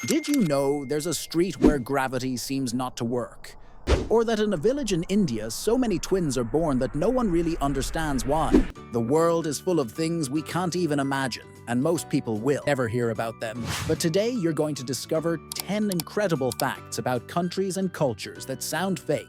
Did you know there's a street where gravity seems not to work? Or that in a village in India, so many twins are born that no one really understands why? The world is full of things we can't even imagine, and most people will never hear about them. But today you're going to discover 10 incredible facts about countries and cultures that sound fake,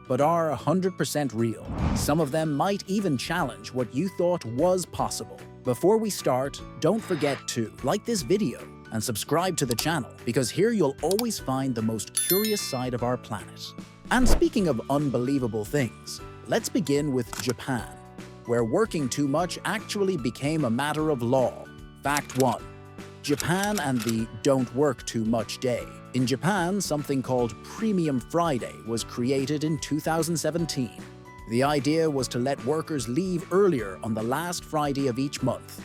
but are 100% real. Some of them might even challenge what you thought was possible. Before we start, don't forget to like this video and subscribe to the channel, because here you'll always find the most curious side of our planet. And speaking of unbelievable things, let's begin with Japan, where working too much actually became a matter of law. Fact 1. Japan and the Don't Work Too Much Day. In Japan, something called Premium Friday was created in 2017. The idea was to let workers leave earlier on the last Friday of each month,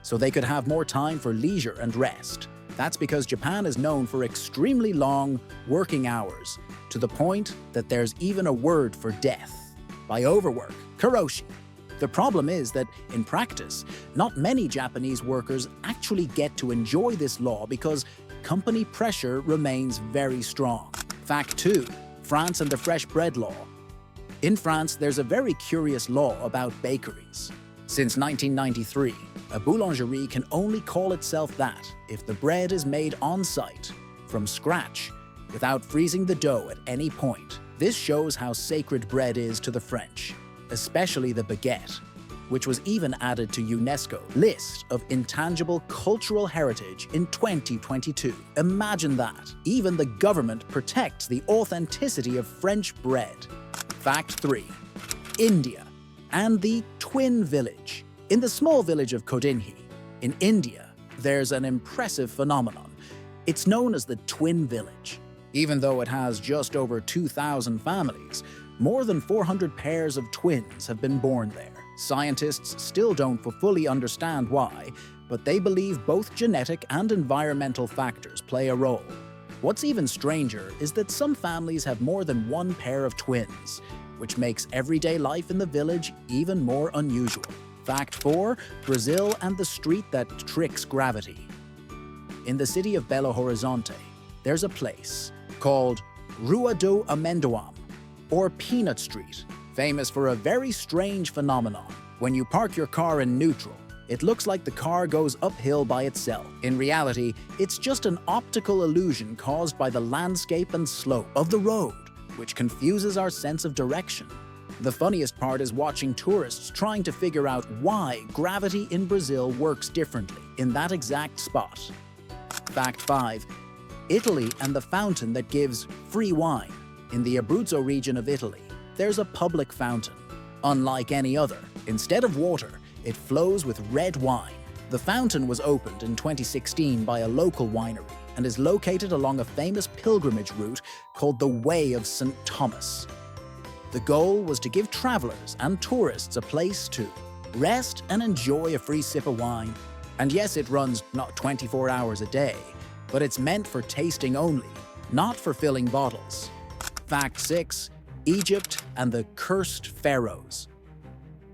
so they could have more time for leisure and rest. That's because Japan is known for extremely long working hours, to the point that there's even a word for death by overwork, karoshi. The problem is that, in practice, not many Japanese workers actually get to enjoy this law because company pressure remains very strong. Fact 2. France and the fresh bread law. In France, there's a very curious law about bakeries. Since 1993, a boulangerie can only call itself that if the bread is made on-site, from scratch, without freezing the dough at any point. This shows how sacred bread is to the French, especially the baguette, which was even added to UNESCO's list of intangible cultural heritage in 2022. Imagine that. Even the government protects the authenticity of French bread. Fact 3. India and the Twin Village. In the small village of Kodinhi, in India, there's an impressive phenomenon. It's known as the Twin Village. Even though it has just over 2,000 families, more than 400 pairs of twins have been born there. Scientists still don't fully understand why, but they believe both genetic and environmental factors play a role. What's even stranger is that some families have more than one pair of twins, which makes everyday life in the village even more unusual. Fact 4. Brazil and the street that tricks gravity. In the city of Belo Horizonte, there's a place called Rua do Amendoim, or Peanut Street, famous for a very strange phenomenon. When you park your car in neutral, it looks like the car goes uphill by itself. In reality, it's just an optical illusion caused by the landscape and slope of the road, which confuses our sense of direction. The funniest part is watching tourists trying to figure out why gravity in Brazil works differently in that exact spot. Fact 5. Italy and the fountain that gives free wine. In the Abruzzo region of Italy, there's a public fountain. Unlike any other, instead of water, it flows with red wine. The fountain was opened in 2016 by a local winery and is located along a famous pilgrimage route called the Way of St. Thomas. The goal was to give travelers and tourists a place to rest and enjoy a free sip of wine. And yes, it runs not 24 hours a day, but it's meant for tasting only, not for filling bottles. Fact 6. Egypt and the cursed pharaohs.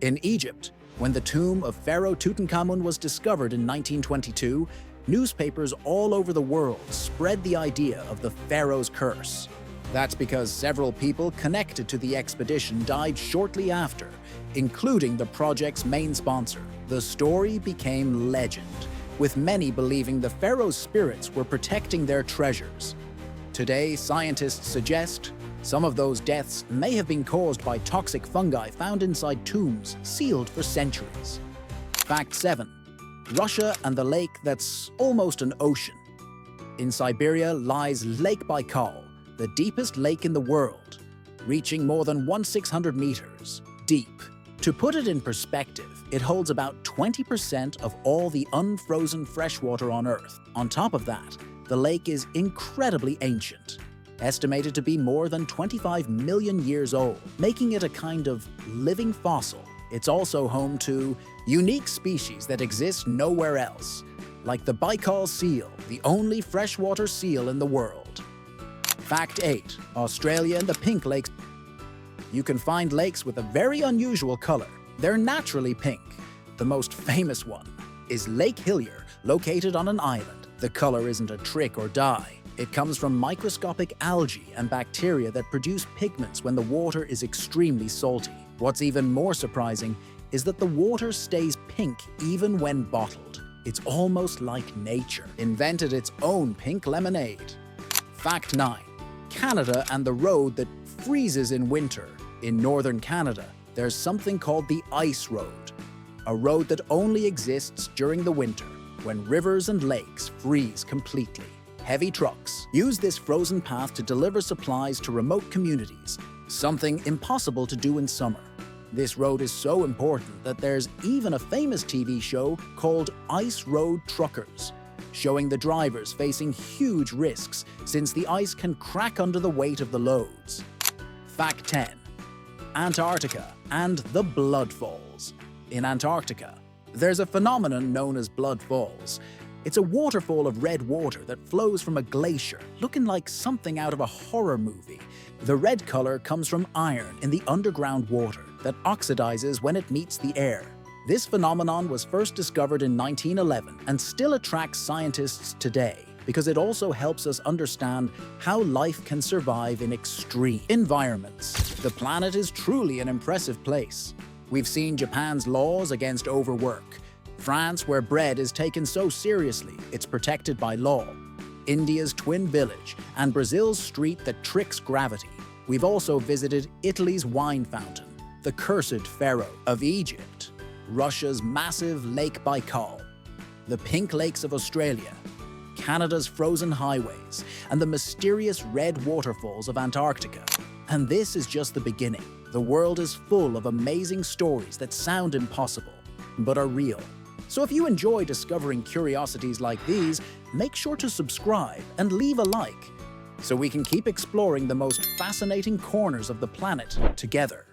In Egypt, when the tomb of Pharaoh Tutankhamun was discovered in 1922, newspapers all over the world spread the idea of the pharaoh's curse. That's because several people connected to the expedition died shortly after, including the project's main sponsor. The story became legend, with many believing the pharaoh's spirits were protecting their treasures. Today, scientists suggest some of those deaths may have been caused by toxic fungi found inside tombs sealed for centuries. Fact 7. Russia and the lake that's almost an ocean. In Siberia lies Lake Baikal, the deepest lake in the world, reaching more than 1,600 meters deep. To put it in perspective, it holds about 20% of all the unfrozen freshwater on Earth. On top of that, the lake is incredibly ancient, estimated to be more than 25 million years old, making it a kind of living fossil. It's also home to unique species that exist nowhere else, like the Baikal seal, the only freshwater seal in the world. Fact 8. Australia and the pink lakes. You can find lakes with a very unusual color. They're naturally pink. The most famous one is Lake Hillier, located on an island The color isn't a trick or dye. It comes from microscopic algae and bacteria that produce pigments when the water is extremely salty. What's even more surprising is that the water stays pink even when bottled. It's almost like nature invented its own pink lemonade. Fact 9. Canada and the road that freezes in winter. In northern Canada, there's something called the ice road, a road that only exists during the winter, when rivers and lakes freeze completely. Heavy trucks use this frozen path to deliver supplies to remote communities, something impossible to do in summer. This road is so important that there's even a famous TV show called Ice Road Truckers, showing the drivers facing huge risks since the ice can crack under the weight of the loads. Fact 10. Antarctica and the Blood Falls. In Antarctica, there's a phenomenon known as blood falls. It's a waterfall of red water that flows from a glacier, looking like something out of a horror movie. The red color comes from iron in the underground water that oxidizes when it meets the air. This phenomenon was first discovered in 1911 and still attracts scientists today because it also helps us understand how life can survive in extreme environments. The planet is truly an impressive place. We've seen Japan's laws against overwork, France, where bread is taken so seriously it's protected by law, India's twin village, and Brazil's street that tricks gravity. We've also visited Italy's wine fountain, the cursed Pharaoh of Egypt, Russia's massive Lake Baikal, the pink lakes of Australia, Canada's frozen highways, and the mysterious red waterfalls of Antarctica. And this is just the beginning. The world is full of amazing stories that sound impossible, but are real. So if you enjoy discovering curiosities like these, make sure to subscribe and leave a like, so we can keep exploring the most fascinating corners of the planet together.